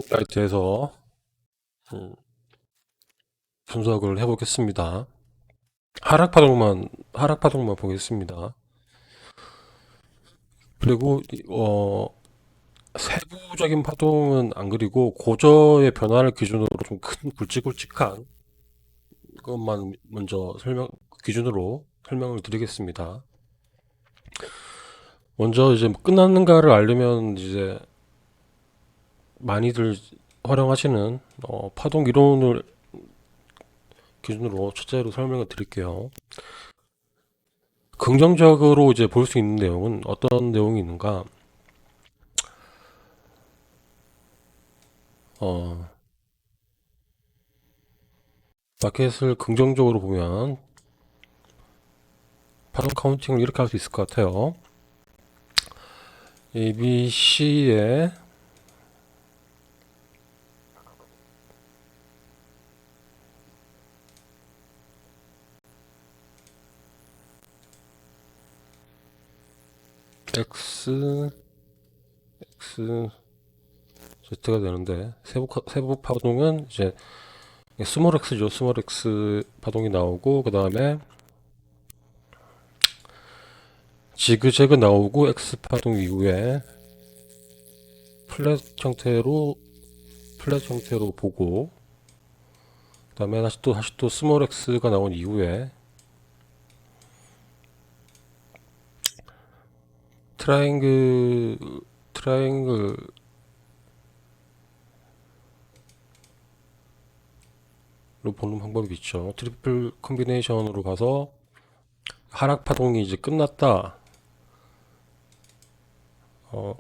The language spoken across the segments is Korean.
사이트에서 분석을 해보겠습니다. 하락 파동만 보겠습니다. 그리고 세부적인 파동은 안 그리고 고저의 변화를 기준으로 좀 큰 굵직굵직한 것만 먼저 기준으로 설명을 드리겠습니다. 먼저 이제 끝났는가를 알려면 이제 많이들 활용하시는 파동 이론을 기준으로 첫째로 설명을 드릴게요. 긍정적으로 이제 볼 수 있는 내용은 어떤 내용이 있는가? 어, 마켓을 긍정적으로 보면 파동 카운팅을 이렇게 할 수 있을 것 같아요. ABC의 X, X, Z가 되는데 세부 파동은 이제 스몰 x죠. 스몰 x 파동이 나오고 그 다음에 지그재그 나오고 x 파동 이후에 플랫 형태로 보고 그 다음에 다시 또 스몰 x가 나온 이후에 트라이앵글 트라이앵글로 보는 방법이 있죠. 트리플 컴비네이션으로 가서 하락 파동이 이제 끝났다.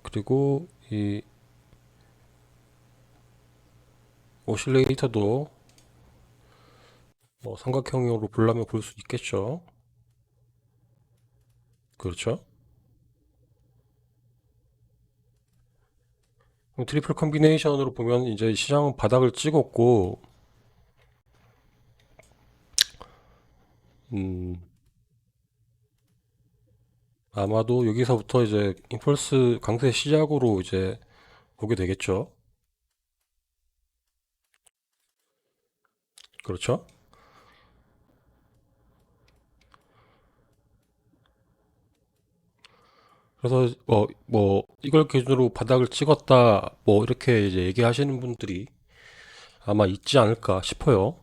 그리고 이 오실레이터도 삼각형으로 보려면 볼 수 있겠죠. 그렇죠. 그럼 트리플 컴비네이션으로 보면 이제 시장은 바닥을 찍었고, 음, 아마도 여기서부터 이제 임펄스 강세 시작으로 이제 보게 되겠죠. 그렇죠. 그래서 뭐 이걸 기준으로 바닥을 찍었다 뭐 이렇게 이제 얘기하시는 분들이 아마 있지 않을까 싶어요.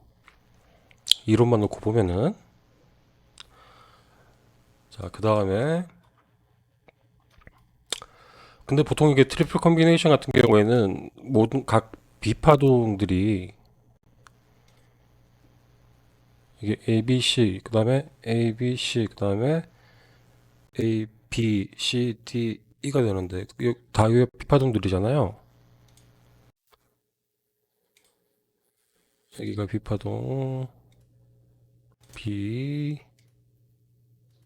이론만 놓고 보면은. 자, 그 다음에 근데 보통 이게 트리플 컴비네이션 같은 경우에는 모든 각 비파동들이 이게 ABC 그 다음에 ABC 그 다음에 A, B, C, D, E가 되는데 다 이게 비파동들이잖아요. 여기가 비파동 B,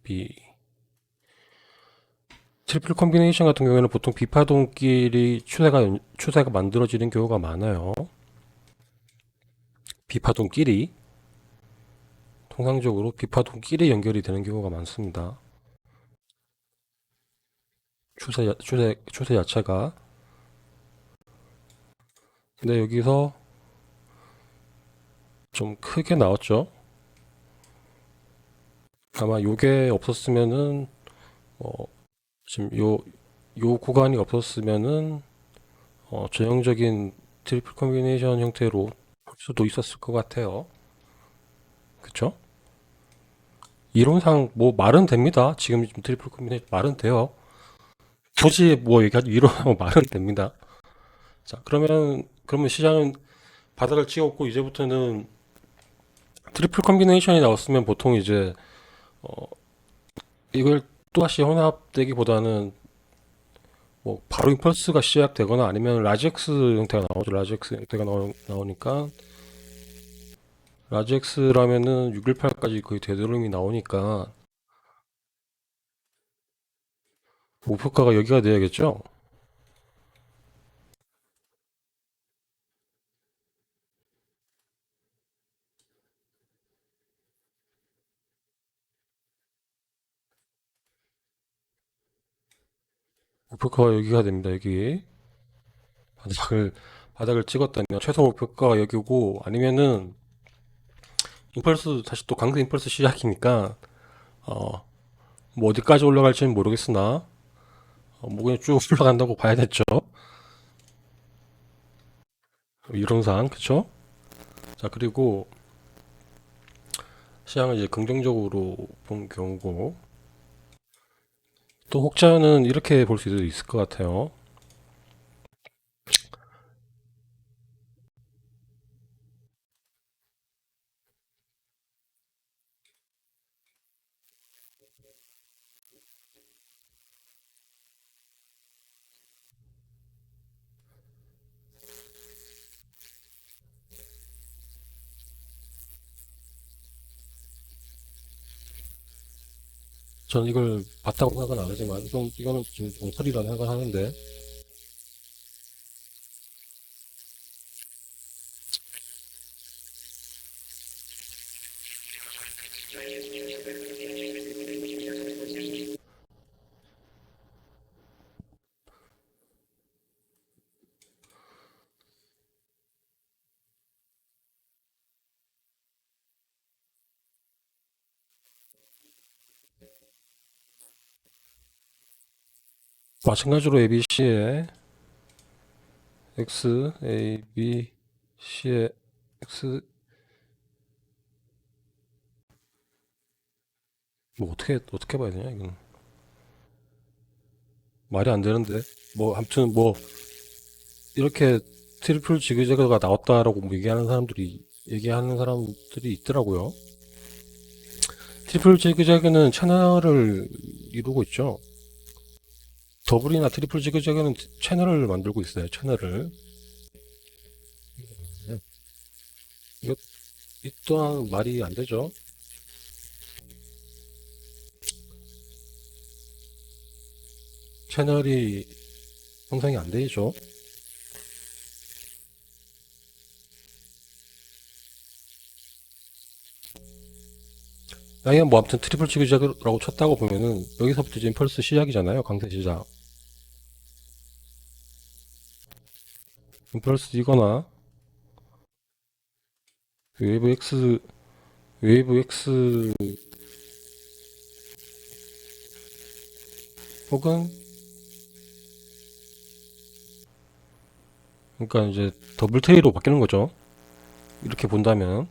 B. 트리플 컴비네이션 같은 경우에는 보통 비파동끼리 추세가 만들어지는 경우가 많아요. 비파동끼리 통상적으로 비파동끼리 연결이 되는 경우가 많습니다. 추세 자체가. 근데 여기서 좀 크게 나왔죠. 아마 요게 없었으면은 지금 요 구간이 없었으면은 전형적인 트리플 컴비네이션 형태로 볼 수도 있었을 것 같아요. 그쵸? 이론상 뭐 말은 됩니다. 지금 트리플 컴비네이션 말은 돼요. 굳이 뭐 얘기하지 이론하면 말은 됩니다. 자, 그러면 시장은 바닥을 찍었고 이제부터는 트리플 컴비네이션이 나왔으면 보통 이제 이걸 또다시 혼합되기보다는 뭐 바로 임펄스가 시작되거나 아니면 라지엑스 형태가 나오죠. 라지엑스 형태가 나오니까 라지엑스라면은 618까지 거의 되도록이 나오니까 목표가가 여기가 돼야겠죠. 목표가가 여기가 됩니다. 여기 바닥을 바닥을 찍었다면 최소 목표가가 여기고, 아니면은 임펄스 다시 또 강세 임펄스 시작이니까 어 뭐 어디까지 올라갈지는 모르겠으나 뭐 그냥 쭉 올라간다고 봐야겠죠. 이론상 그쵸? 자, 그리고 시장을 이제 긍정적으로 본 경우고, 또 혹자는 이렇게 볼 수도 있을 것 같아요. 저는 이걸 봤다고 생각은 안 하지만 이거는 지금 엉터리라 생각을 하는데, 마찬가지로 ABC의 X, A, B, C의 X, 뭐 어떻게 봐야 되냐 이건 말이 안 되는데, 뭐 아무튼 뭐 이렇게 트리플 지그재그가 나왔다라고 뭐 얘기하는 사람들이 있더라고요. 트리플 지그재그는 채널을 이루고 있죠. 더블이나 트리플 지그재그는 채널을 만들고 있어요. 채널을. 이거 이 또한 말이 안 되죠. 채널이 형성이 안 되죠. 아니 뭐 아무튼 트리플 지그재그라고 쳤다고 보면은 여기서부터 이제 임펄스 시작이잖아요. 강세 시작. 임펄스 이거나 웨이브 X 웨이브 X 혹은 그러니까 이제 더블 테이로 바뀌는 거죠. 이렇게 본다면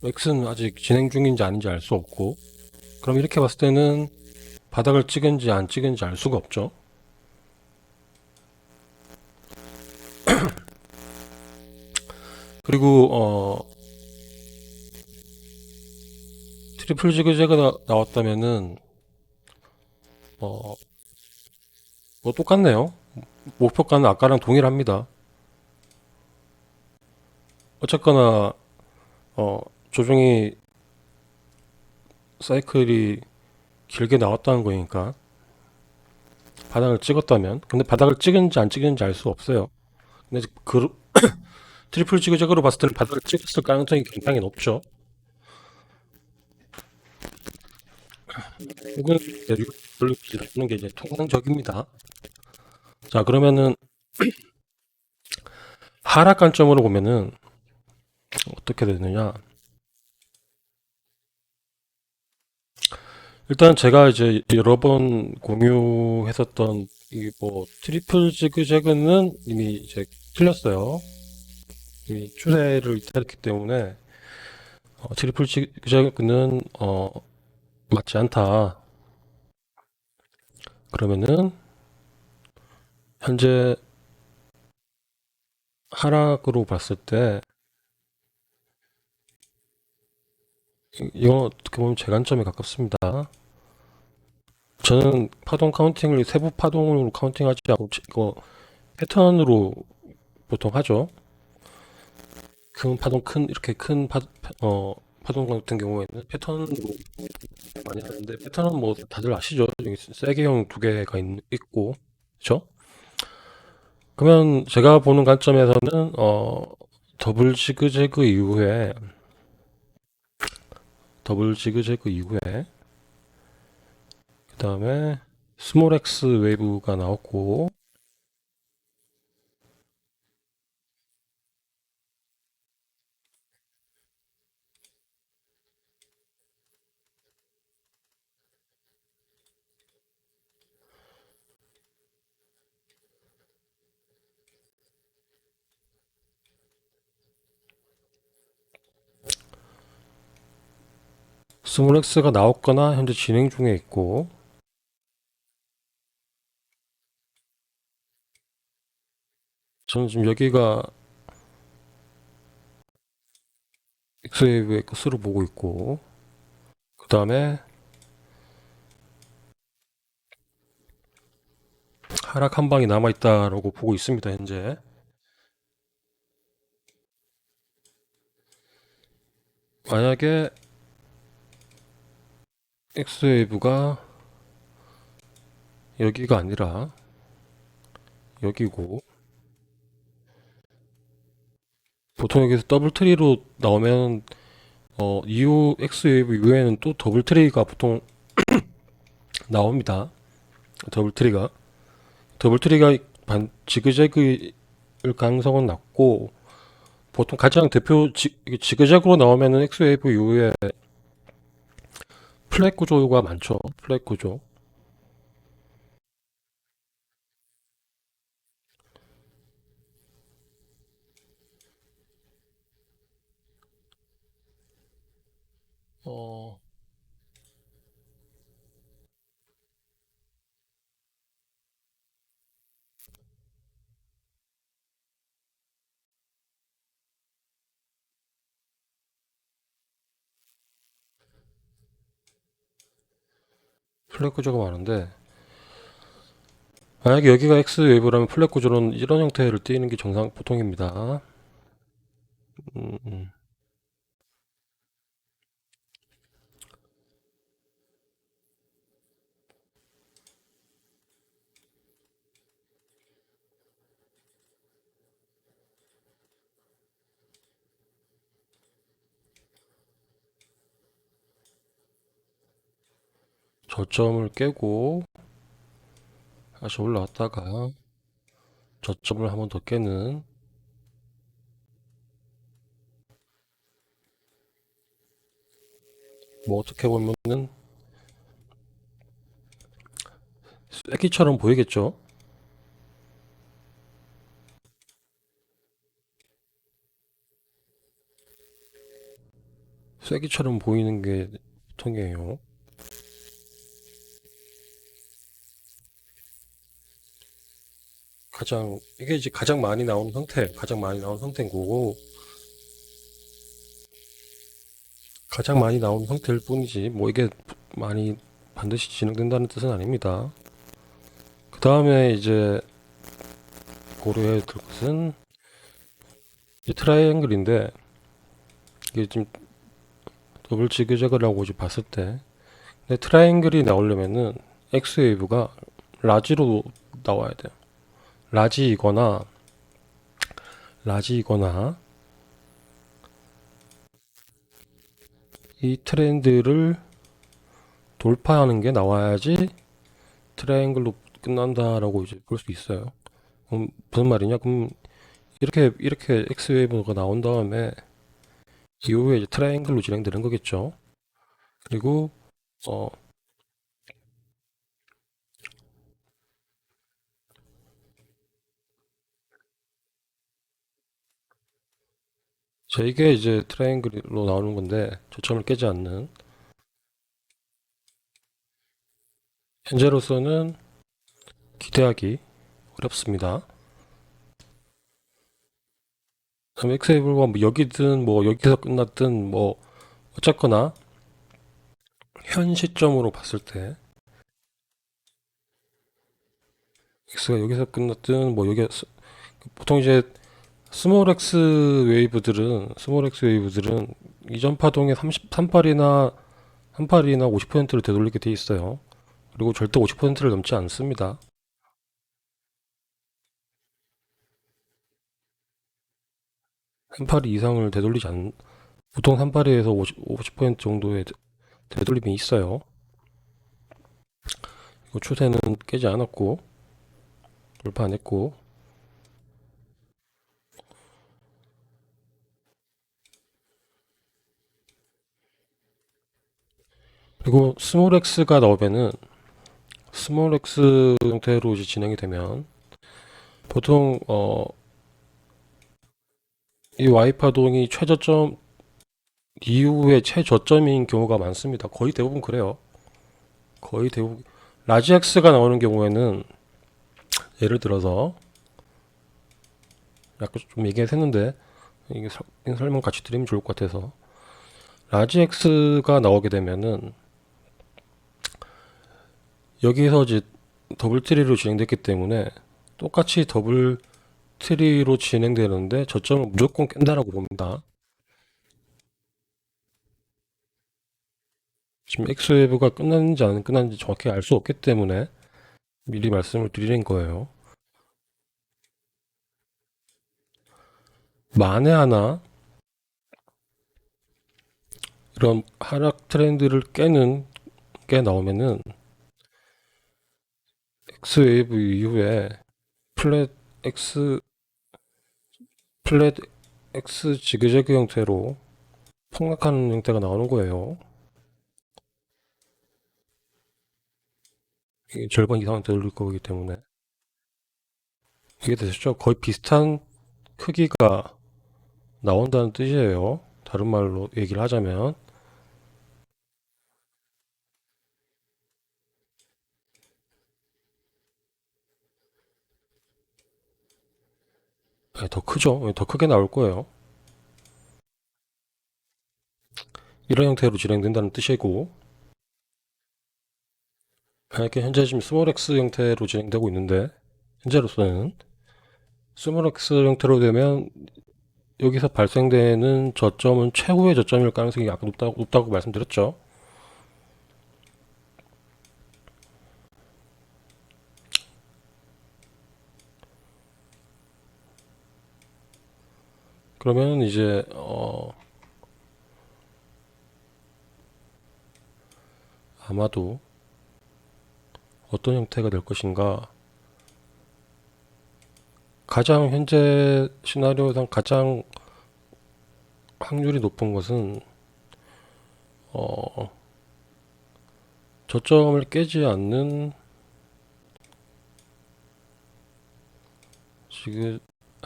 X는 아직 진행 중인지 아닌지 알 수 없고, 그럼 이렇게 봤을 때는 바닥을 찍은지 안 찍은지 알 수가 없죠. 그리고 트리플 지그재가 나왔다면은 어, 뭐 똑같네요. 목표가는 아까랑 동일합니다. 어쨌거나 어, 조정이 사이클이 길게 나왔다는 거니까 바닥을 찍었다면, 근데 바닥을 찍은지 안 찍은지 알 수 없어요. 근데 트리플 지그재그로 봤을 때는 바닥을 찍었을 가능성이 굉장히 높죠. 이건 별로 하는 게 이제 통상적입니다. 자, 그러면은 하락 관점으로 보면은 어떻게 되느냐? 일단 제가 이제 여러 번 공유했었던 이 뭐 트리플 지그재그는 이미 이제 틀렸어요. 이미 추세를 이탈했기 때문에 트리플 지그재그는 맞지 않다. 그러면은 현재 하락으로 봤을 때 이건 어떻게 보면 제 관점에 가깝습니다. 저는 파동 카운팅을 세부 파동으로 카운팅하지 않고 이거 패턴으로 보통 하죠. 큰 파동 이렇게 큰 파동 같은 경우에는 패턴으로 많이 하는데, 패턴은 뭐 다들 아시죠? 여기 세개형 두 개가 있고, 그렇죠? 그러면 제가 보는 관점에서는 더블 지그재그 이후에 더블 지그재그 이후에 그 다음에 스몰 X 웨이브가 나왔고 스몰 X가 나왔거나 현재 진행 중에 있고 저는 지금 여기가 X웨이브의 끝으로 보고 있고 그 다음에 하락 한 방이 남아있다라고 보고 있습니다 현재. 만약에 X웨이브가 여기가 아니라 여기고 보통 여기서 더블 트리로 나오면 이후 X웨이브 이후에는 또 더블 트리가 보통 나옵니다. 더블 트리가 지그재그일 가능성은 낮고 보통 가장 대표 지그재그로 나오면은 X웨이브 이후에 플랫 구조가 많죠. 플랫 구조. 어, 플랫 구조가 많은데 만약에 여기가 X웨이브라면 플랫 구조는 이런 형태를 띄는 게 정상 보통입니다. 음. 저점을 깨고 다시 올라왔다가 저점을 한번 더 깨는 뭐 어떻게 보면은 쐐기처럼 보이겠죠? 쐐기처럼 보이는 게 보통이에요. 이게 이제 가장 많이 나온 형태인 거고 가장 많이 나온 형태일 뿐이지 뭐 이게 많이 반드시 진행된다는 뜻은 아닙니다. 그 다음에 이제 고려해야 될 것은 이 트라이앵글인데 이게 지금 더블 지그재그라고 이제 봤을 때 근데 트라이앵글이 나오려면은 X웨이브가 라지로 나와야 돼요. 라지이거나 라지이거나 이 트렌드를 돌파하는 게 나와야지 트라이앵글로 끝난다라고 이제 볼 수 있어요. 그럼 무슨 말이냐? 그럼 이렇게 X웨이브가 나온 다음에 이후에 이제 트라이앵글로 진행되는 거겠죠. 그리고 어, 이게 이제 트라이앵글로 나오는 건데 저점을 깨지 않는 현재로서는 기대하기 어렵습니다. 그럼 엑세이블과 뭐 여기든 뭐 여기서 끝났든 뭐 어쨌거나 현 시점으로 봤을 때 X가 여기서 끝났든 뭐 보통 이제 스몰 X 웨이브들은 이전 파동의 38이나 50%를 되돌리게 돼 있어요. 그리고 절대 50%를 넘지 않습니다. 3파리 이상을 되돌리지 않, 보통 3파리에서 50% 정도의 되돌림이 있어요. 이거 추세는 깨지 않았고, 돌파 안 했고, 그리고 스몰 X가 나오면은, 스몰 X 형태로 이제 진행이 되면, 보통, 이 Y파동이 최저점 이후에 최저점인 경우가 많습니다. 거의 대부분 그래요. 거의 대부분. 라지 X가 나오는 경우에는, 예를 들어서, 약간 좀 얘기했는데, 이게 설명 같이 드리면 좋을 것 같아서. 라지 X가 나오게 되면은, 여기서 이제 더블 트리로 진행됐기 때문에, 똑같이 더블 트리로 진행되는데, 저점을 무조건 깬다라고 봅니다. 지금 X웨이브가 끝났는지 안 끝났는지 정확히 알 수 없기 때문에, 미리 말씀을 드리는 거예요. 만에 하나, 이런 하락 트렌드를 깨는 게 나오면은, X웨이브 이후에 플랫 X, 플랫 X 지그재그 형태로 폭락하는 형태가 나오는 거예요. 이게 절반 이상은 되돌릴 거기 때문에. 이게 되셨죠? 거의 비슷한 크기가 나온다는 뜻이에요. 다른 말로 얘기를 하자면. 네, 더 크죠? 더 크게 나올 거예요. 이런 형태로 진행된다는 뜻이고, 만약에 현재 지금 스몰X 형태로 진행되고 있는데, 현재로서는 스몰X 형태로 되면 여기서 발생되는 저점은 최후의 저점일 가능성이 아까 높다고 말씀드렸죠. 그러면 이제 아마도 어떤 형태가 될 것인가, 가장 현재 시나리오상 가장 확률이 높은 것은 어, 저점을 깨지 않는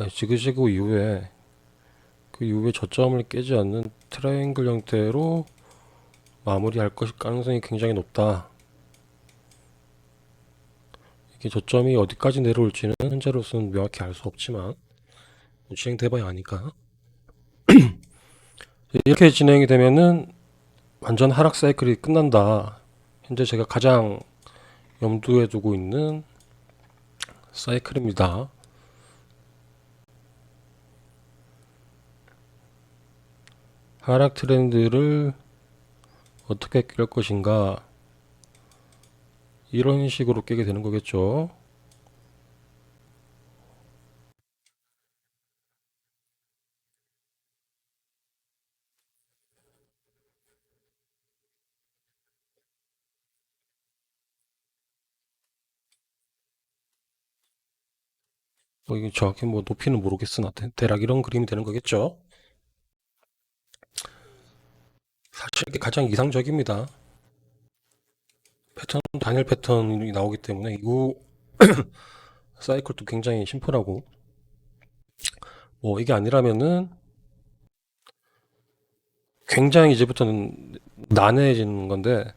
지그시그 이후에 그 이후에 저점을 깨지 않는 트라이앵글 형태로 마무리할 것일 가능성이 굉장히 높다. 이게 저점이 어디까지 내려올지는 현재로서는 명확히 알 수 없지만 진행돼봐야 아니까. 이렇게 진행이 되면은 완전 하락 사이클이 끝난다. 현재 제가 가장 염두에 두고 있는 사이클입니다. 하락 트렌드를 어떻게 깰 것인가, 이런 식으로 깨게 되는 거겠죠. 뭐 이게 정확히 뭐 높이는 모르겠으나 대략 이런 그림이 되는 거겠죠. 사실 이게 가장 이상적입니다. 패턴, 단일 패턴이 나오기 때문에 이후 사이클도 굉장히 심플하고, 뭐 이게 아니라면은 굉장히 이제부터는 난해해지는 건데,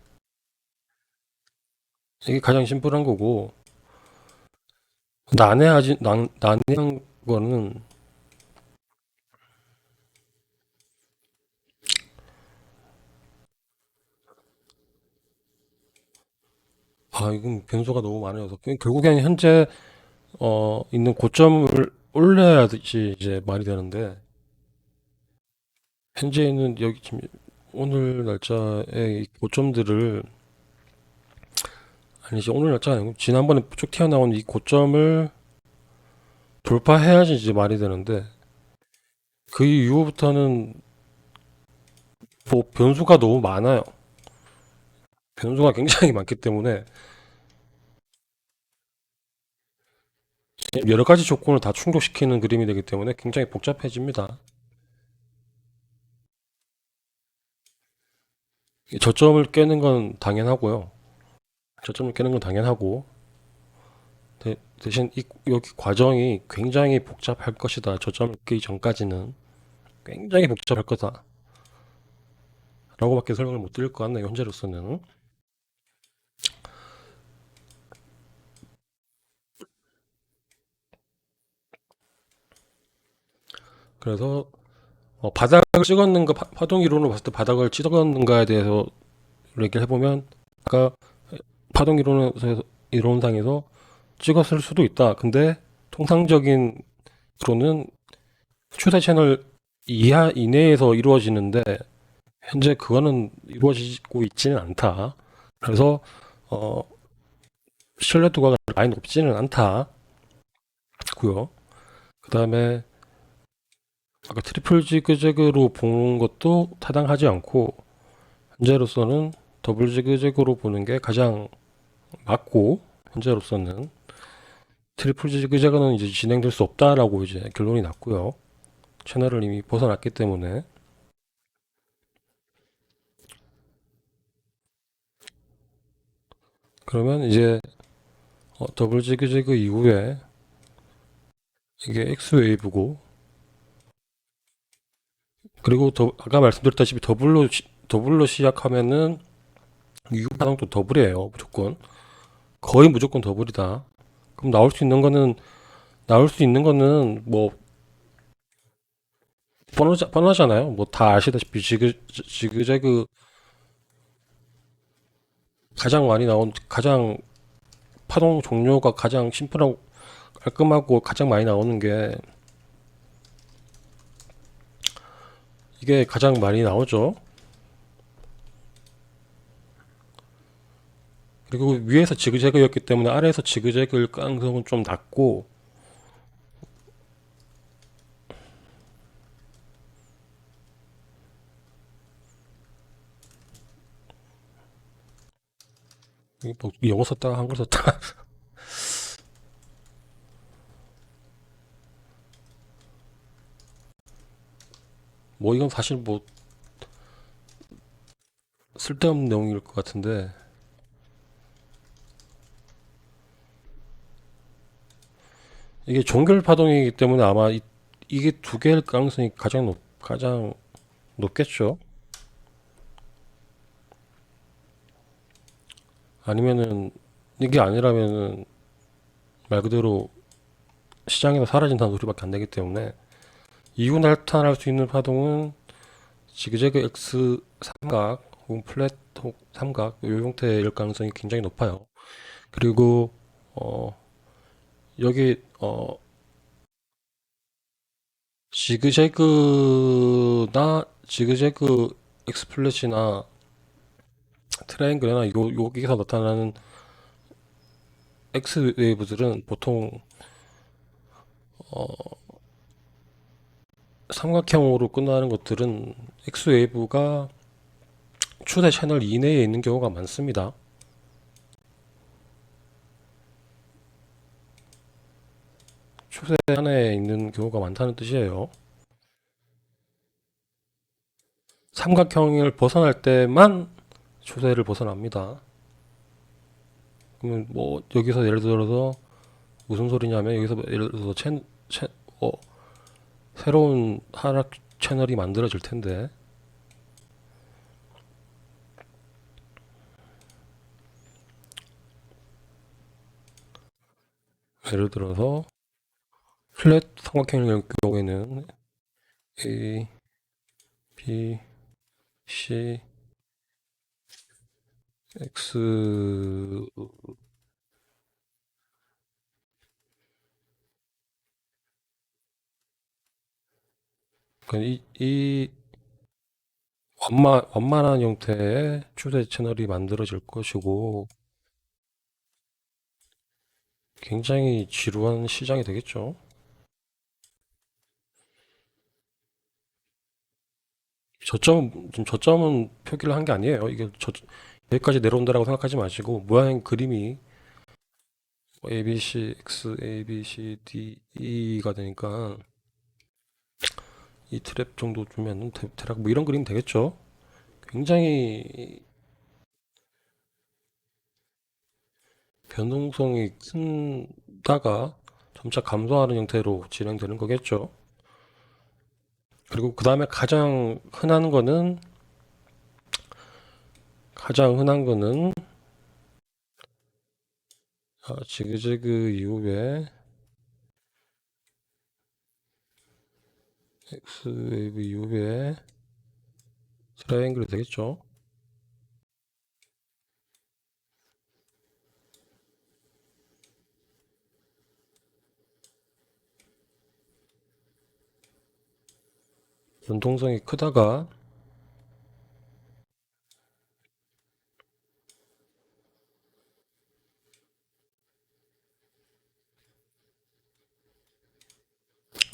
이게 가장 심플한 거고, 난해한 거는, 이건 변수가 너무 많아서 결국에는 현재 있는 고점을 올려야지 이제 말이 되는데, 현재 있는 여기 지금 오늘 날짜의 이 고점들을, 아니지, 오늘 날짜가 아니고 지난번에 쭉 튀어나온 이 고점을 돌파해야지 이제 말이 되는데, 그 이후부터는 뭐 변수가 너무 많아요. 변수가 굉장히 많기 때문에 여러 가지 조건을 다 충족시키는 그림이 되기 때문에 굉장히 복잡해집니다. 저점을 깨는 건 당연하고요. 저점을 깨는 건 당연하고 대신 여기 과정이 굉장히 복잡할 것이다. 저점을 깨기 전까지는 굉장히 복잡할 거다. 라고밖에 설명을 못 드릴 것 같네요. 현재로서는. 그래서 바닥을 찍었는가 파동 이론으로 봤을 때 바닥을 찍었는가에 대해서 얘기를 해보면 아까 파동 이론상에서 찍었을 수도 있다. 근데 통상적인 으로는 추세 채널 이하 이내에서 이루어지는데 현재 그거는 이루어지고 있지는 않다. 그래서 어, 신뢰도가 많이 높지는 않다고요. 그 다음에 아까 트리플 지그재그로 보는 것도 타당하지 않고 현재로서는 더블 지그재그로 보는 게 가장 맞고 현재로서는 트리플 지그재그는 이제 진행될 수 없다라고 이제 결론이 났고요. 채널을 이미 벗어났기 때문에 그러면 이제 더블 지그재그 이후에 이게 X 웨이브고 그리고 아까 말씀드렸다시피 더블로 시작하면은 이후 파동도 더블이에요. 무조건 거의 무조건 더블이다. 그럼 나올 수 있는 거는 뭐 뻔하잖아요. 뭐 다 아시다시피 지그재그 가장 많이 나온 가장 파동 종료가 가장 심플하고 깔끔하고 가장 많이 나오는 게 이게 가장 많이 나오죠. 그리고 위에서 지그재그였기 때문에 아래에서 지그재그일 가능성은 좀 낮고 이게 뭐 영어 썼다가 한글 썼다가 뭐 이건 사실 뭐 쓸데없는 내용일 것 같은데 이게 종결 파동이기 때문에 아마 이게 두 개일 가능성이 가장 높겠죠. 아니면은 이게 아니라면은 말 그대로 시장에서 사라진다는 소리밖에 안 되기 때문에 이후 나타날 수 있는 파동은 지그재그 X 삼각 혹은 플랫 삼각 이 형태일 가능성이 굉장히 높아요. 그리고 어, 여기 지그재그 X 플랫이나 트라이앵글이나 여기서 나타나는 X 웨이브들은 보통 삼각형으로 끝나는 것들은 X 웨이브가 추세 채널 이내에 있는 경우가 많습니다. 추세 안에 있는 경우가 많다는 뜻이에요. 삼각형을 벗어날 때만 추세를 벗어납니다. 그러면 뭐 여기서 예를 들어서 무슨 소리냐면 여기서 예를 들어서 어, 새로운 하락 채널이 만들어질 텐데 예를 들어서 플랫 삼각형의 경우에는 A, B, C, X 그러니까 이 완만한 형태의 추세 채널이 만들어질 것이고 굉장히 지루한 시장이 되겠죠. 지금 저점은 표기를 한 게 아니에요. 이게 여기까지 내려온다라고 생각하지 마시고 모양 그림이 A, B, C, X, A, B, C, D, E가 되니까 이 트랩 정도 주면 대략 뭐 이런 그림 되겠죠. 굉장히 변동성이 큰다가 점차 감소하는 형태로 진행되는 거겠죠. 그리고 그 다음에 가장 흔한 거는 지그재그 이후에 X웨이브 이후에 트라이앵글이 되겠죠. 변동성이 크다가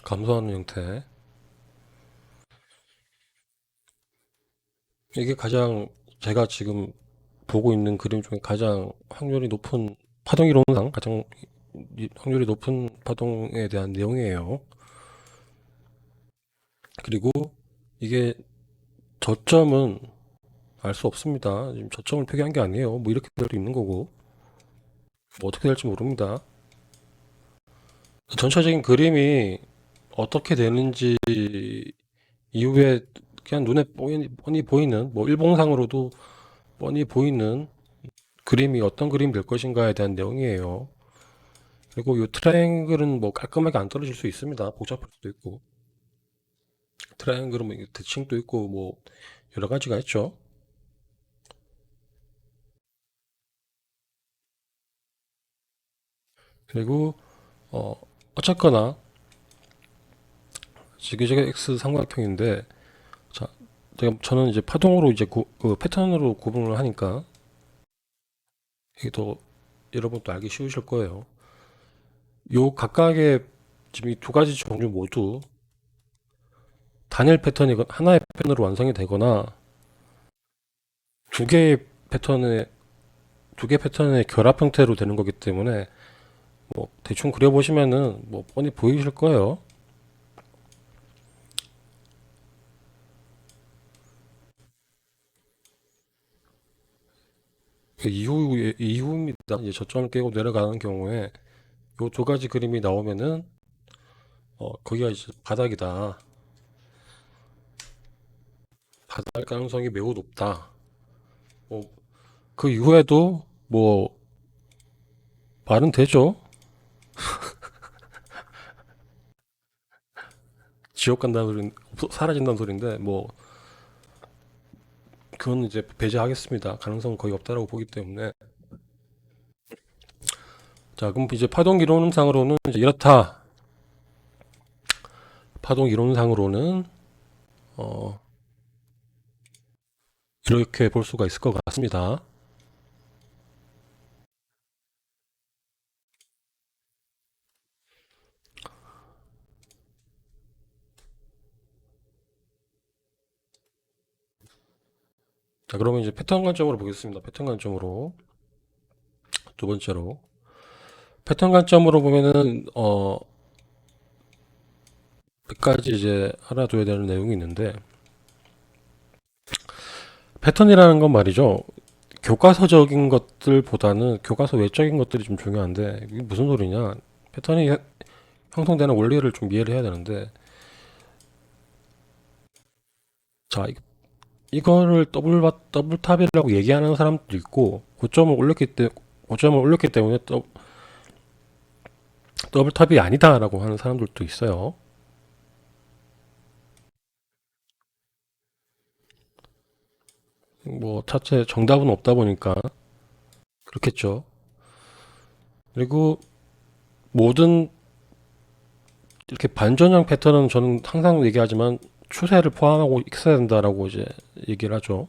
감소하는 형태. 이게 가장 제가 지금 보고 있는 그림 중에 가장 확률이 높은 파동 이론상 가장 확률이 높은 파동에 대한 내용이에요. 그리고 이게 저점은 알 수 없습니다. 지금 저점을 표기한 게 아니에요. 뭐 이렇게 될 수도 있는 거고 뭐 어떻게 될지 모릅니다. 전체적인 그림이 어떻게 되는지 이후에 그냥 눈에 뻔히 보이는 뭐 일봉상으로도 뻔히 보이는 그림이 어떤 그림이 될 것인가에 대한 내용이에요. 그리고 이 트라이앵글은 뭐 깔끔하게 안 떨어질 수 있습니다. 복잡할 수도 있고 트라이앵글은 뭐 대칭도 있고 뭐 여러 가지가 있죠. 그리고 어쨌거나 지그재그 X 삼각형인데 자 저는 이제 파동으로 이제 그 패턴으로 구분을 하니까 이게 더 여러분도 알기 쉬우실 거예요. 요 각각의 지금 이 두 가지 종류 모두 단일 패턴이 하나의 패턴으로 완성이 되거나 두 개의 패턴의 두 개 패턴의 결합 형태로 되는 거기 때문에 뭐 대충 그려보시면은 뭐 뻔히 보이실 거예요. 이후입니다. 이제 저점을 깨고 내려가는 경우에 요 두 가지 그림이 나오면은 거기가 이제 바닥이다. 바닥 가능성이 매우 높다. 뭐 그 이후에도 뭐 말은 되죠. 지옥 간다는 소리는 사라진다는 소리인데 뭐 그건 이제 배제하겠습니다. 가능성은 거의 없다라고 보기 때문에 자 그럼 이제 파동 이론상으로는 이제 이렇다. 파동 이론상으로는 어, 이렇게 볼 수가 있을 것 같습니다. 자 그러면 이제 패턴 관점으로 보겠습니다. 패턴 관점으로 두 번째로 패턴 관점으로 보면은 몇 가지 이제 알아둬야 되는 내용이 있는데 패턴이라는 건 말이죠. 교과서적인 것들보다는 교과서 외적인 것들이 좀 중요한데 이게 무슨 소리냐? 패턴이 형성되는 원리를 좀 이해를 해야 되는데 자 이거를 더블 탑이라고 얘기하는 사람도 있고 고점을 올렸기 때문에 더블 탑이 아니다라고 하는 사람들도 있어요. 뭐 차체 정답은 없다 보니까 그렇겠죠. 그리고 모든 이렇게 반전형 패턴은 저는 항상 얘기하지만 추세를 포함하고 있어야 된다라고 이제 얘기를 하죠.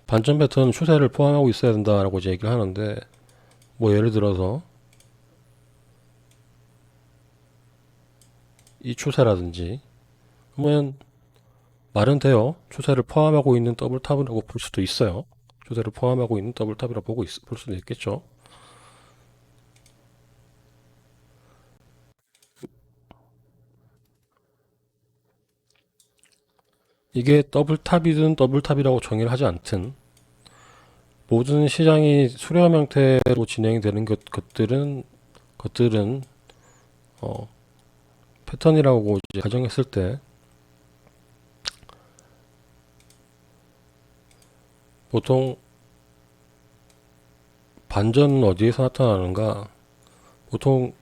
반전 패턴은 추세를 포함하고 있어야 된다라고 이제 얘기를 하는데 뭐 예를 들어서 이 추세라든지 그러면 말은 돼요. 추세를 포함하고 있는 더블탑이라고 볼 수도 있어요. 추세를 포함하고 있는 더블탑이라고 볼 수도 있겠죠. 이게 더블탑이든 더블탑이라고 정의를 하지 않든 모든 시장이 수렴 형태로 진행되는 것들은 어, 패턴이라고 이제 가정했을 때 보통 반전은 어디에서 나타나는가? 보통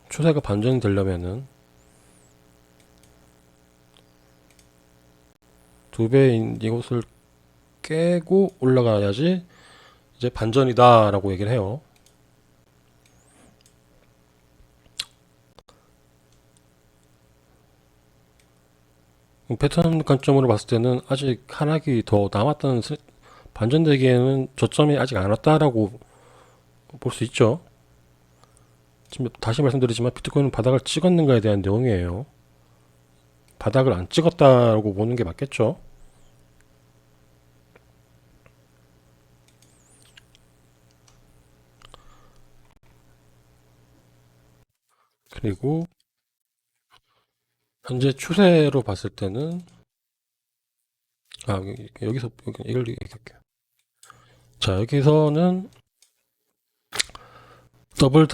추세가 반전이 되려면은 두 배인 이곳을 깨고 올라가야지 이제 반전이다라고 얘기를 해요. 패턴 관점으로 봤을 때는 아직 하락이 더 남았다는 반전되기에는 저점이 아직 안 왔다라고 볼 수 있죠. 지금 다시 말씀드리지만 비트코인은 바닥을 찍었는가에 대한 내용이에요. 바닥을 안 찍었다라고 보는 게 맞겠죠. 그리고 현재 추세로 봤을 때는 여기서 이걸 얘기할게요. 자, 여기서는 더블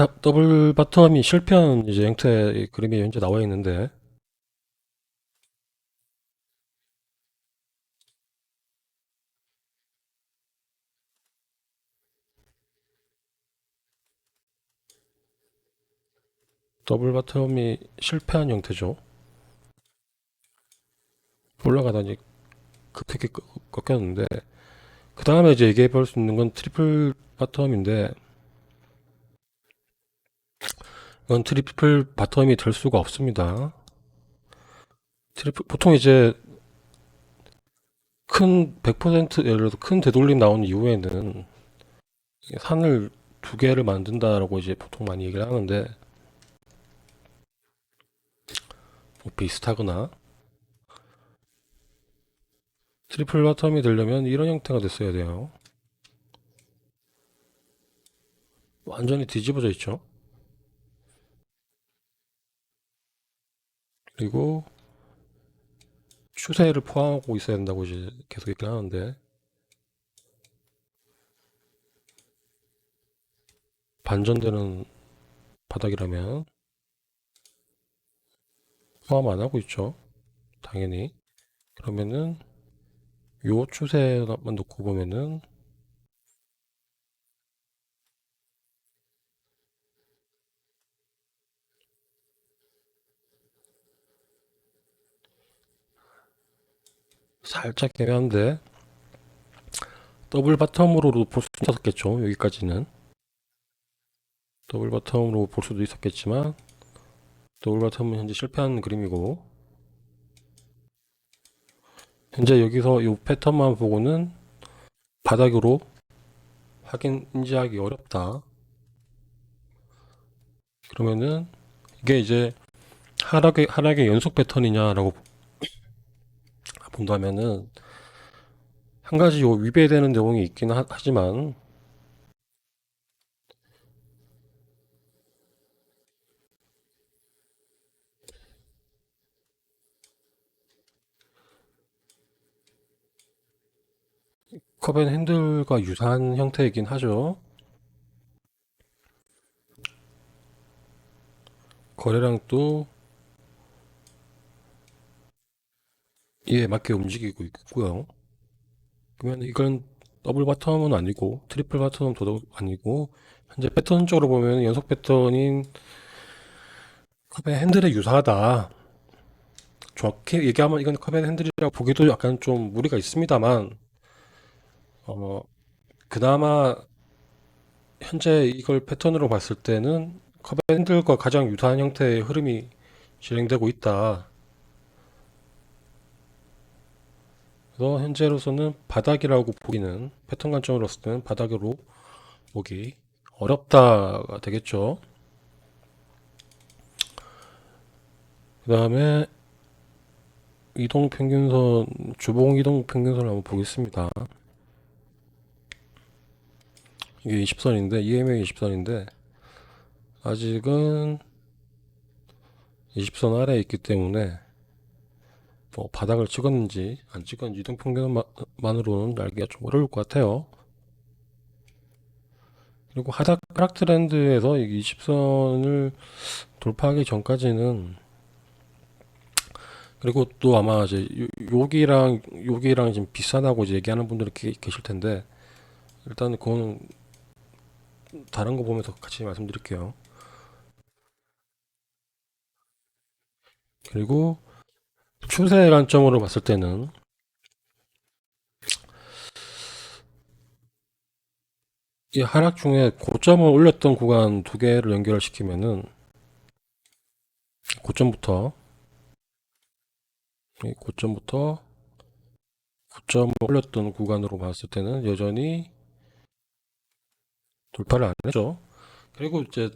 바텀이 실패한 이제 형태의 그림이 현재 나와 있는데 더블 바텀이 실패한 형태죠. 올라가다니 급하게 꺾였는데 그 다음에 이제 얘기해 볼 수 있는 건 트리플 바텀인데 이건 트리플 바텀이 될 수가 없습니다. 보통 이제 큰 100% 예를 들어서 큰 되돌림 나온 이후에는 산을 두 개를 만든다라고 이제 보통 많이 얘기를 하는데 뭐 비슷하거나 트리플 바텀이 되려면 이런 형태가 됐어야 돼요. 완전히 뒤집어져 있죠. 그리고 추세를 포함하고 있어야 된다고 이제 계속 얘기를 하는데 반전되는 바닥이라면 포함 안 하고 있죠. 당연히. 그러면은 요 추세만 놓고 보면은 살짝 애매한데 더블 바텀으로도 볼 수 있었겠죠. 여기까지는 더블 바텀으로 볼 수도 있었겠지만 더블 바텀은 현재 실패한 그림이고 현재 여기서 이 패턴만 보고는 바닥으로 확인 인지하기 어렵다. 그러면은 이게 이제 하락의 연속 패턴이냐라고 본다면은 한 가지 요 위배되는 내용이 있긴 하지만 컵앤 핸들과 유사한 형태이긴 하죠. 거래량도 이에 맞게 움직이고 있고요. 그러면 이건 더블 바텀은 아니고 트리플 바텀은 더더욱 아니고 현재 패턴적으로 보면 연속 패턴인 컵앤 핸들에 유사하다. 정확히 얘기하면 이건 컵앤 핸들이라고 보기도 약간 좀 무리가 있습니다만 어, 그나마 현재 이걸 패턴으로 봤을 때는 컵앤 핸들과 가장 유사한 형태의 흐름이 진행되고 있다. 그래서 현재로서는 바닥이라고 보기는 패턴 관점으로서는 바닥으로 보기 어렵다가 되겠죠. 그 다음에 이동 평균선, 주봉 이동 평균선을 한번 보겠습니다. 이게 20선인데, EMA 20선인데, 아직은 20선 아래에 있기 때문에, 뭐 바닥을 찍었는지, 안 찍었는지 이동 평균선만으로는 알기가 좀 어려울 것 같아요. 그리고 하락 트렌드에서 20선을 돌파하기 전까지는, 그리고 또 아마 이제 여기랑 지금 비슷하다고 이제 얘기하는 분들이 계실 텐데, 일단 그거는 다른 거 보면서 같이 말씀드릴게요. 그리고 추세 관점으로 봤을 때는 이 하락 중에 고점을 올렸던 구간 두 개를 연결을 시키면은 고점부터 이 고점부터 고점을 올렸던 구간으로 봤을 때는 여전히 돌파를 안 했죠. 그리고 이제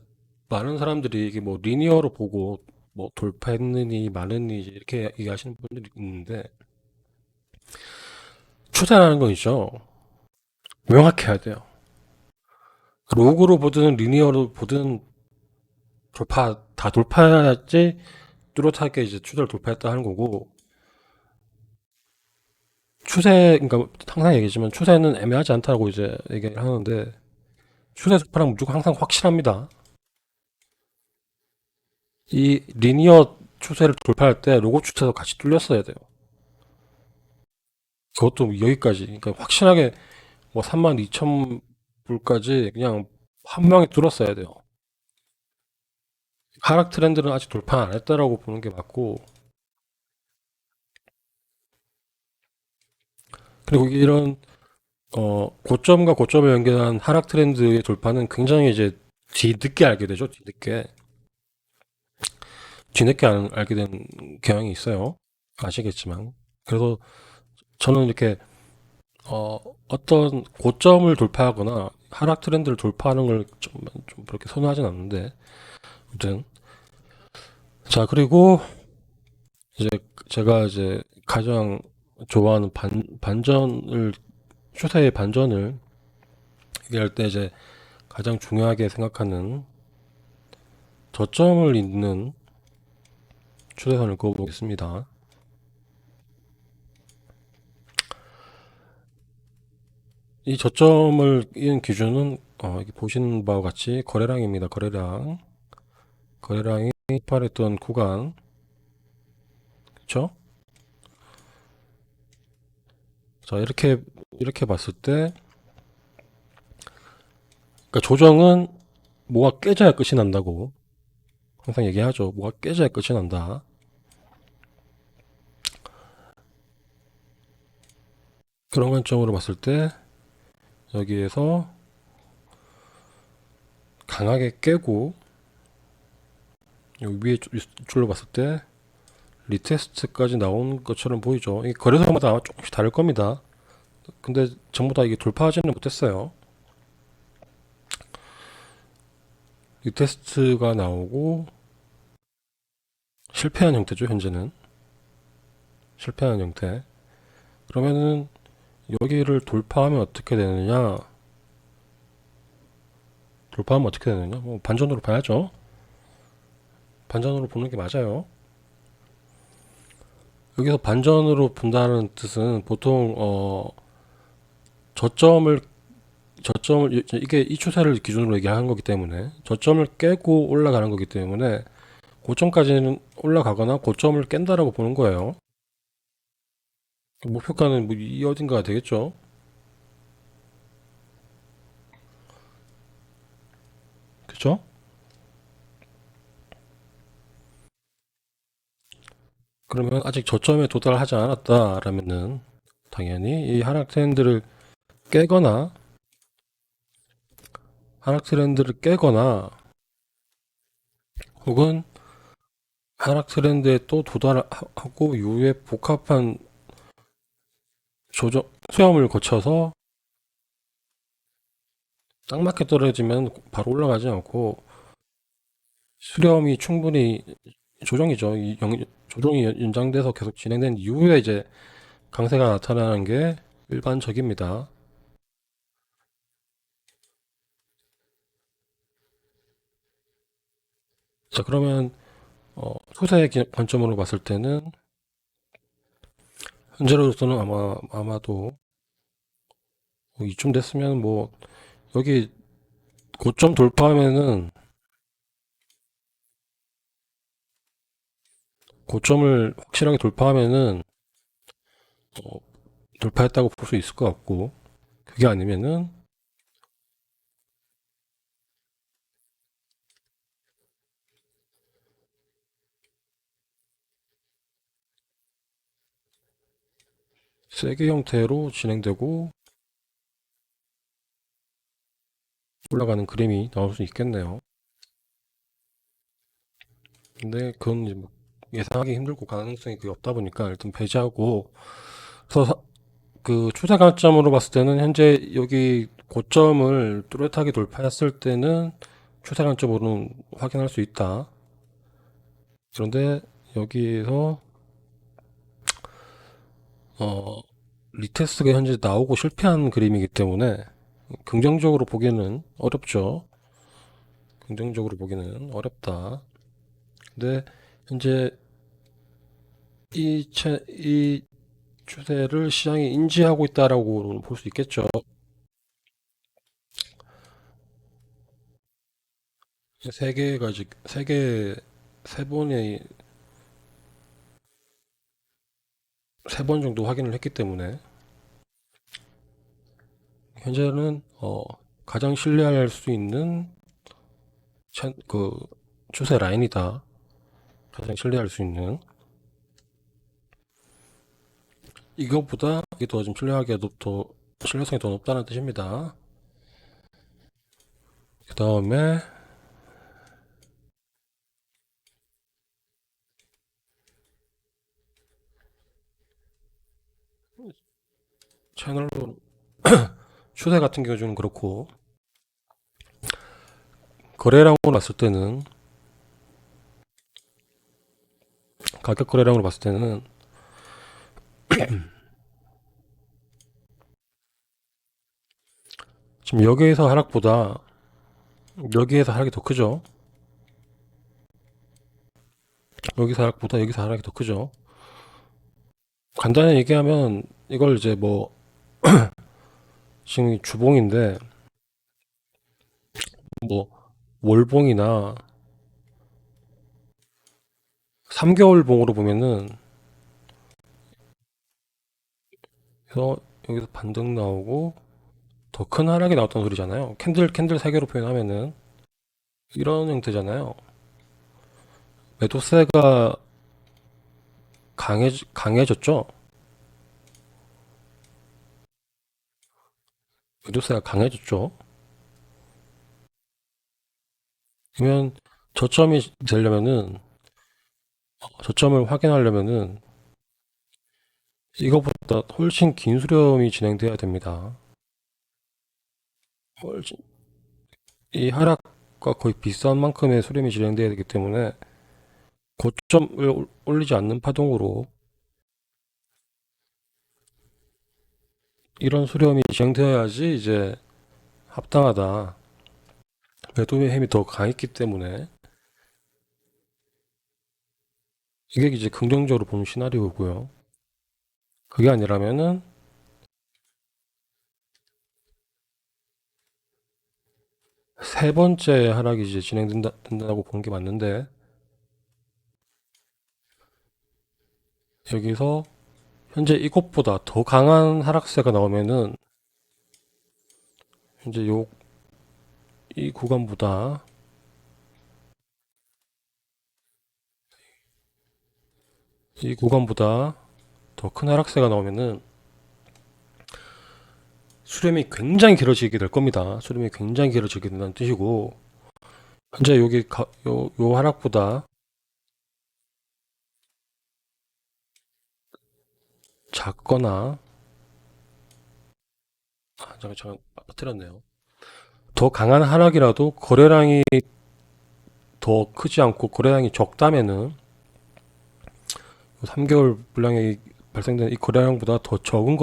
많은 사람들이 이게 뭐 리니어로 보고 뭐 돌파했느니 마느니 이렇게 얘기하시는 분들이 있는데, 추세라는 건 있죠. 명확해야 돼요. 로그로 보든 리니어로 보든 다 돌파해야지 뚜렷하게 이제 추세를 돌파했다 하는 거고, 그러니까 항상 얘기지만 추세는 애매하지 않다고 이제 얘기를 하는데, 추세 돌파는 무조건 항상 확실합니다. 이 리니어 추세를 돌파할 때 로고 추세도 같이 뚫렸어야 돼요. 그것도 여기까지. 그러니까 확실하게 뭐 32,000불까지 그냥 한 방에 뚫었어야 돼요. 하락 트렌드는 아직 돌파 안 했다라고 보는 게 맞고, 그리고 이런 고점과 고점을 연결한 하락 트렌드의 돌파는 굉장히 이제 뒤늦게 알게 되죠. 뒤늦게 알게 된 경향이 있어요. 아시겠지만. 그래서 저는 이렇게 어떤 고점을 돌파하거나 하락 트렌드를 돌파하는 걸 좀 그렇게 선호하진 않는데, 아무튼. 자, 그리고 이제 제가 이제 가장 좋아하는 추세의 반전을 얘기할 때 이제 가장 중요하게 생각하는 저점을 잇는 추세선을 그어보겠습니다. 이 저점을 잇는 기준은 여기 보시는 바와 같이 거래량입니다. 거래량이 폭발했던 구간, 그렇죠? 자, 이렇게 봤을 때, 그러니까 조정은 뭐가 깨져야 끝이 난다고 항상 얘기하죠. 뭐가 깨져야 끝이 난다. 그런 관점으로 봤을 때 여기에서 강하게 깨고 여기 위에 줄로 봤을 때 리테스트까지 나온 것처럼 보이죠. 이 거래소마다 아마 조금씩 다를 겁니다. 근데 전부 다 이게 돌파하지는 못했어요. 리테스트가 나오고 실패한 형태죠. 현재는 실패한 형태. 그러면은 여기를 돌파하면 어떻게 되느냐? 돌파하면 어떻게 되느냐? 뭐 반전으로 봐야죠. 반전으로 보는 게 맞아요. 여기서 반전으로 본다는 뜻은 보통 저점을 이게 이 추세를 기준으로 얘기하는 거기 때문에 저점을 깨고 올라가는 거기 때문에 고점까지는 올라가거나 고점을 깬다라고 보는 거예요. 목표가는 뭐 이 어딘가가 되겠죠. 그렇죠? 그러면 아직 저점에 도달하지 않았다라면은 당연히 이 깨거나 하락 트렌드를 깨거나 혹은 하락 트렌드에 또 도달하고 이후에 복합한 수렴을 거쳐서 딱 맞게 떨어지면 바로 올라가지 않고 수렴이 충분히 조정이죠. 조정이 연장돼서 계속 진행된 이후에 이제 강세가 나타나는 게 일반적입니다. 자, 그러면 추세 관점으로 봤을 때는 현재로서는 아마도 이쯤 됐으면 뭐 여기 고점 돌파하면은 고점을 확실하게 돌파하면은 어, 돌파했다고 볼 수 있을 것 같고, 그게 아니면은 세게 형태로 진행되고 올라가는 그림이 나올 수 있겠네요. 근데 그건 이제 뭐 예상하기 힘들고 가능성이 거의 없다 보니까 일단 배제하고, 그래서 그 추세 관점으로 봤을 때는 현재 여기 고점을 뚜렷하게 돌파했을 때는 추세 관점으로는 확인할 수 있다. 그런데 여기에서 어, 리테스트가 현재 나오고 실패한 그림이기 때문에 긍정적으로 보기는 어렵죠. 긍정적으로 보기는 어렵다. 근데 현재 이 추세를 시장이 인지하고 있다라고 볼 수 있겠죠. 세 개가 세 번의 세 번 정도 확인을 했기 때문에 현재는 가장 신뢰할 수 있는 그 추세 라인이다. 가장 신뢰할 수 있는 이것보다 이게 더 좀 신뢰하기에도 더 신뢰성이 더 높다는 뜻입니다. 그 다음에 채널로 추세 같은 경우는 그렇고 거래량으로 봤을 때는 가격 거래량으로 봤을 때는 지금 여기에서 하락이 더 크죠. 여기서 하락보다 여기서 하락이 더 크죠. 간단히 얘기하면 이걸 이제 뭐 지금 주봉인데 뭐 월봉이나 3개월 봉으로 보면은 그래서 여기서 반등 나오고 더 큰 하락이 나왔던 소리잖아요. 캔들 3개로 표현하면은 이런 형태잖아요. 매도세가 강해졌죠. 매도세가 강해졌죠. 그러면 저점이 되려면은 저점을 확인하려면은 이거보다 훨씬 긴 수렴이 진행돼야 됩니다. 훨씬 이 하락과 거의 비슷한 만큼의 수렴이 진행돼야 되기 때문에 고점을 올리지 않는 파동으로 이런 수렴이 진행되어야지 이제 합당하다. 매도의 힘이 더 강했기 때문에 이게 이제 긍정적으로 보는 시나리오고요. 그게 아니라면은 세 번째 하락이 이제 진행된다고 보는 게 맞는데 여기서 현재 이것보다 더 강한 하락세가 나오면은 현재 이 구간보다 이 구간보다 더 큰 하락세가 나오면은 수렴이 굉장히 길어지게 될 겁니다. 수렴이 굉장히 길어지게 된다는 뜻이고 현재 요 하락보다 작거나 잠깐 빠뜨렸네요. 더 강한 하락이라도 거래량이 더 크지 않고 거래량이 적다면은 3개월 분량이 발생된 이 거래량보다 더 적은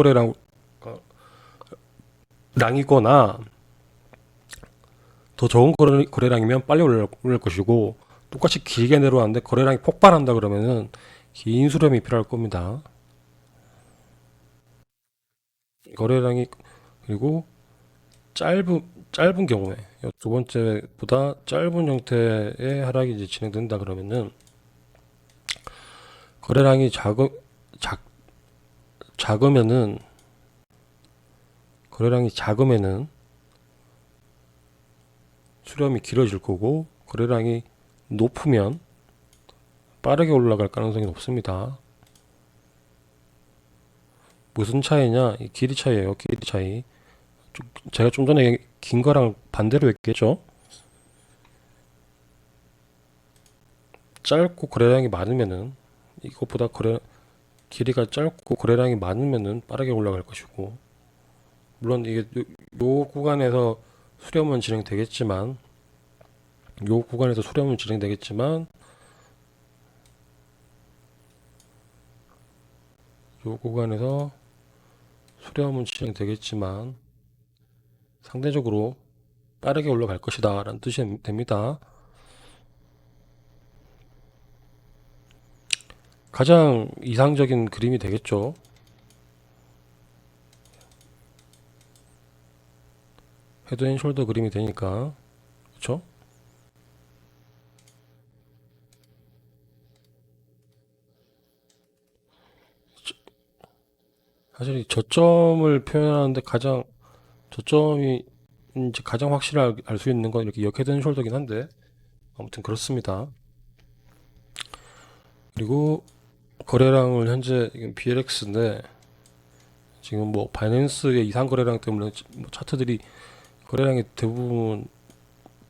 거래량이거나 더 적은 거래량이면 빨리 올릴 것이고, 똑같이 길게 내려왔는데 거래량이 폭발한다 그러면은 긴 수렴이 필요할 겁니다. 거래량이, 그리고 짧은 경우에 두 번째보다 짧은 형태의 하락이 이제 진행된다 그러면은, 거래량이 작, 작으면은 거래량이 작으면은 수렴이 길어질 거고, 거래량이 높으면 빠르게 올라갈 가능성이 높습니다. 무슨 차이냐? 이 길이 차이예요. 길이 차이. 제가 좀 전에 긴 거랑 반대로 했겠죠? 짧고 거래량이 많으면은, 이것보다 길이가 짧고 거래량이 많으면은 빠르게 올라갈 것이고, 물론 이게 요 구간에서 수렴은 진행되겠지만, 요 구간에서 수렴은 진행되겠지만, 요 구간에서 수렴은 진행되겠지만, 상대적으로 빠르게 올라갈 것이다 라는 뜻이 됩니다. 가장 이상적인 그림이 되겠죠. 헤드앤숄더 그림이 되니까. 그렇죠? 사실 이 저점을 표현하는데 저점이 이제 가장 확실히 알 수 있는 건 이렇게 역헤드앤숄더긴 한데, 아무튼 그렇습니다. 그리고 거래량을 현재 BLX인데, 지금 뭐 바이낸스의 이상 거래량 때문에 뭐 차트들이 거래량이 대부분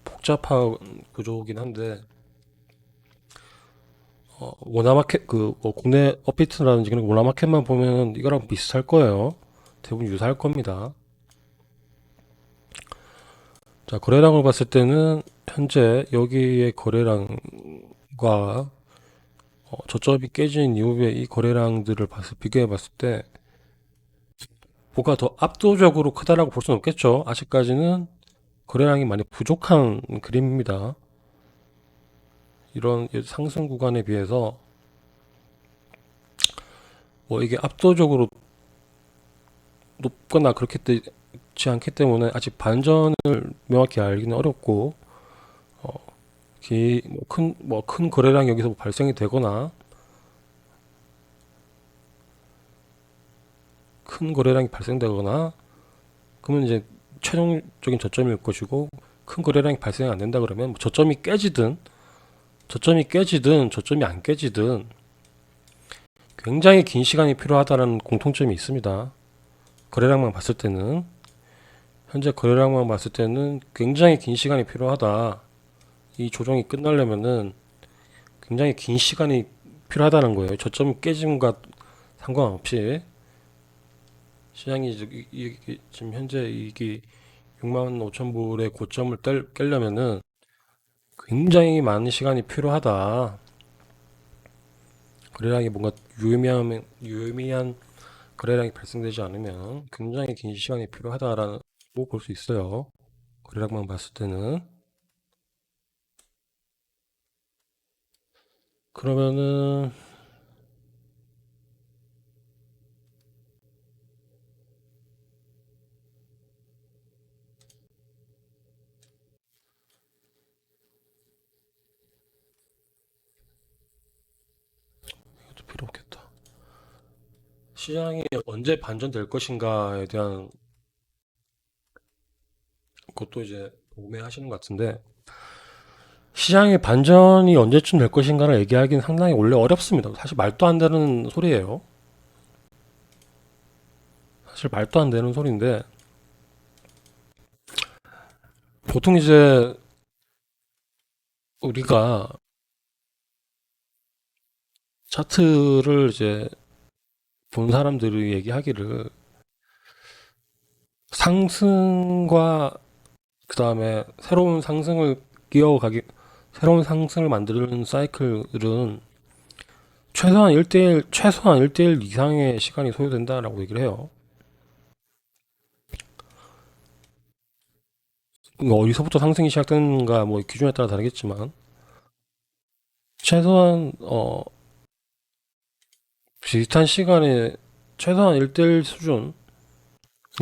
복잡한 구조긴 한데, 원화마켓 그뭐 국내 업비트라든지 그런 원화마켓만 보면 이거랑 비슷할 거예요. 대부분 유사할 겁니다. 자, 거래량을 봤을 때는 현재 여기의 거래량과 저점이 깨진 이후에 이 거래량들을 비교해 봤을 때 뭐가 더 압도적으로 크다라고 볼 수는 없겠죠. 아직까지는 거래량이 많이 부족한 그림입니다. 이런 상승 구간에 비해서 뭐 이게 압도적으로 높거나 그렇게 되지 않기 때문에 아직 반전을 명확히 알기는 어렵고, 큰 거래량이 여기서 발생이 되거나 큰 거래량이 발생되거나 그러면 이제 최종적인 저점일 것이고, 큰 거래량이 발생 안 된다 그러면 뭐 저점이 안 깨지든 굉장히 긴 시간이 필요하다는 공통점이 있습니다. 거래량만 봤을 때는 현재 거래량만 봤을 때는 굉장히 긴 시간이 필요하다. 이 조정이 끝나려면은 굉장히 긴 시간이 필요하다는 거예요. 저점 깨짐과 상관없이 시장이 지금 현재 이게 6만 5천 불의 고점을 깨려면은 굉장히 많은 시간이 필요하다. 거래량이 뭔가 유의미한 거래량이 발생되지 않으면 굉장히 긴 시간이 필요하다라고 볼 수 있어요. 거래량만 봤을 때는. 그러면은 이것도 필요 없겠다. 시장이 언제 반전될 것인가에 대한 것도 이제 궁금해하시는 것 같은데, 시장의 반전이 언제쯤 될 것인가를 얘기하기는 상당히 원래 어렵습니다. 사실 말도 안 되는 소리예요. 사실 말도 안 되는 소리인데, 보통 이제 우리가 차트를 이제 본 사람들이 얘기하기를, 상승과 그 다음에 새로운 상승을 만드는 사이클은 최소한 1대1 이상의 시간이 소요된다라고 얘기를 해요. 뭐 어디서부터 상승이 시작되는가 뭐 기준에 따라 다르겠지만 최소한 비슷한 시간에 최소한 1대1 수준의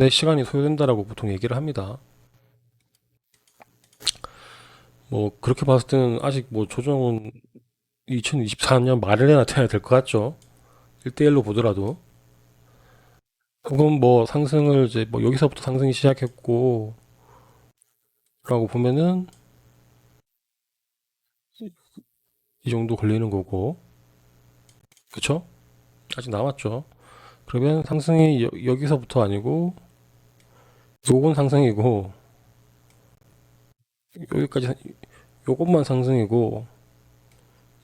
시간이 소요된다라고 보통 얘기를 합니다. 뭐 그렇게 봤을 때는 아직 뭐 조정은 2024년 말에 나타나야 될 것 같죠. 1대1로 보더라도. 혹은 뭐 상승을 이제 뭐 여기서부터 상승이 시작했고 라고 보면은 이 정도 걸리는 거고. 그쵸? 아직 남았죠. 그러면 상승이 여기서부터 아니고 요건 상승이고 여기까지 요것만 상승이고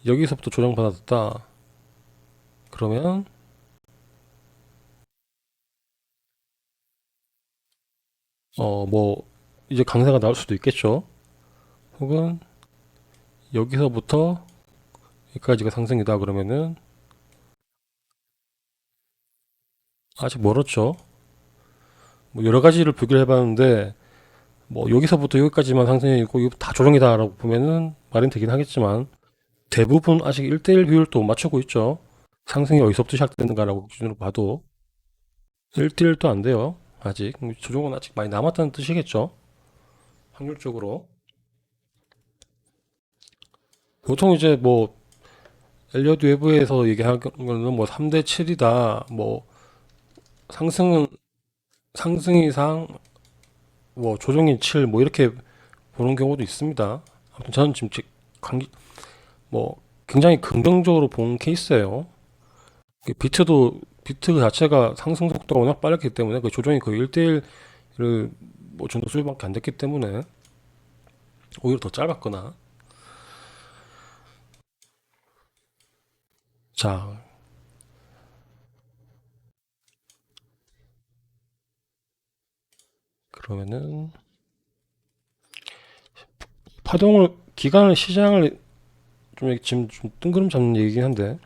여기서부터 조정받았다. 그러면 뭐 이제 강세가 나올 수도 있겠죠. 혹은 여기서부터 여기까지가 상승이다 그러면은 아직 멀었죠. 뭐 여러 가지를 비교를 해봤는데 뭐 여기서부터 여기까지만 상승이고 이거 다 조정이다라고 보면은 말은 되긴 하겠지만 대부분 아직 1대1 비율도 맞추고 있죠. 상승이 어디서부터 시작되는가라고 기준으로 봐도 1대1도 안 돼요. 아직 조정은 아직 많이 남았다는 뜻이겠죠. 확률적으로. 보통 이제 뭐 엘리엇 외부에서 얘기하는 거는 뭐 3대 7이다. 뭐 상승은 상승 이상 뭐 조정이 7 뭐 이렇게 보는 경우도 있습니다. 아무튼 저는 지금 뭐 굉장히 긍정적으로 본 케이스예요. 비트 자체가 상승 속도가 워낙 빨랐기 때문에 그 조정이 거의 1대1을 뭐 정도 수준밖에 안 됐기 때문에 오히려 더 짧았거나. 자, 그러면은 기간을 시장을 좀 지금 좀 뜬구름 잡는 얘기긴 한데